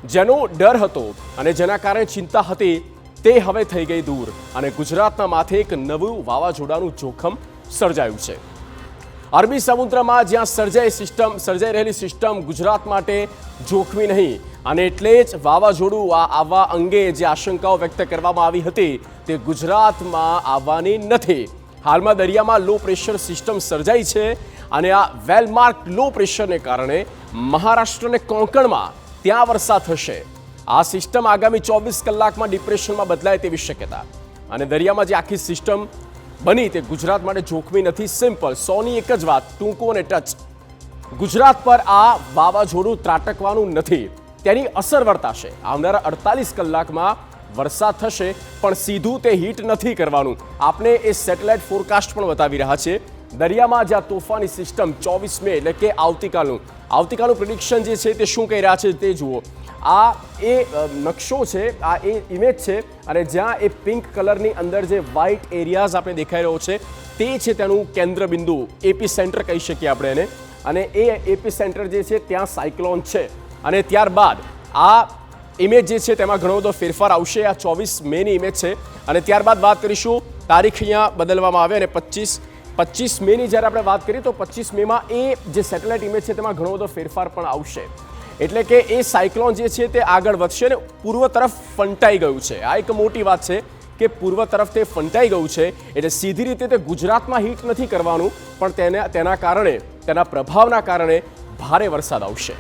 જેનો ડર હતો અને જેના કારણે ચિંતા હતી તે હવે થઈ ગઈ દૂર અને ગુજરાતના માથે એક નવું વાવાઝોડાનું જોખમ સર્જાયું છે। અરબી સમુદ્રમાં જ્યાં સર્જાઈ રહેલી સિસ્ટમ ગુજરાત માટે જોખમી નહીં અને એટલે જ વાવાઝોડું આવવા અંગે જે આશંકાઓ વ્યક્ત કરવામાં આવી હતી તે ગુજરાતમાં આવવાની નથી। હાલમાં દરિયામાં લો પ્રેશર સિસ્ટમ સર્જાઈ છે અને આ વેલમાર્ક લો પ્રેશરને કારણે મહારાષ્ટ્ર અને કોંકણમાં ત્યાં વરસાદ થશે। આ સિસ્ટમ આગામી 24 કલાકમાં ડિપ્રેશનમાં બદલાય તેવી શક્યતા અને દરિયામાં જે આખી સિસ્ટમ બની તે ગુજરાત માટે જોખમી નથી। સિમ્પલ 100ની એક જ વાત, ટૂંકો અને ટચ। ગુજરાત પર આ વાવાઝોડું ત્રાટકવાનું નથી, તેની અસર વર્તાશે। આવનારા 48 કલાકમાં વરસાદ થશે પણ સીધું તે હિટ નથી કરવાનું। આપણે એ સેટેલાઇટ ફોરકાસ્ટ પણ બતાવી રહ્યા છે। દરિયામાં જ્યાં તોફાની સિસ્ટમ 24 મે એટલે કે આવતીકાલનું પ્રિડિક્શન જે છે તે શું કહી રહ્યા છે તે જુઓ। આ એ નકશો છે, આ એ ઇમેજ છે અને જ્યાં એ પિંક કલરની અંદર જે વ્હાઇટ એરિયાઝ આપણે દેખાઈ રહ્યો છે તે છે તેનું કેન્દ્ર બિંદુ, એપી સેન્ટર કહી શકીએ આપણે એને। અને એ એપી સેન્ટર જે છે ત્યાં સાયક્લોન છે અને ત્યારબાદ આ ઇમેજ જે છે તેમાં ઘણો બધો ફેરફાર આવશે। આ 24 મેની ઇમેજ છે અને ત્યારબાદ વાત કરીશું, તારીખ અહીંયા બદલવામાં આવે અને 25 મેની જ્યારે આપણે વાત કરીએ તો 25 મેમાં એ જે સેટેલાઇટ ઇમેજ છે તેમાં ઘણો બધો ફેરફાર પણ આવશે। એટલે કે એ સાયક્લોન જે છે તે આગળ વધશે અને પૂર્વ તરફ ફંટાઈ ગયું છે। આ એક મોટી વાત છે કે પૂર્વ તરફ તે ફંટાઈ ગયું છે એટલે સીધી રીતે તે ગુજરાતમાં હિટ નથી કરવાનું પણ તેના કારણે, તેના પ્રભાવના કારણે ભારે વરસાદ આવશે।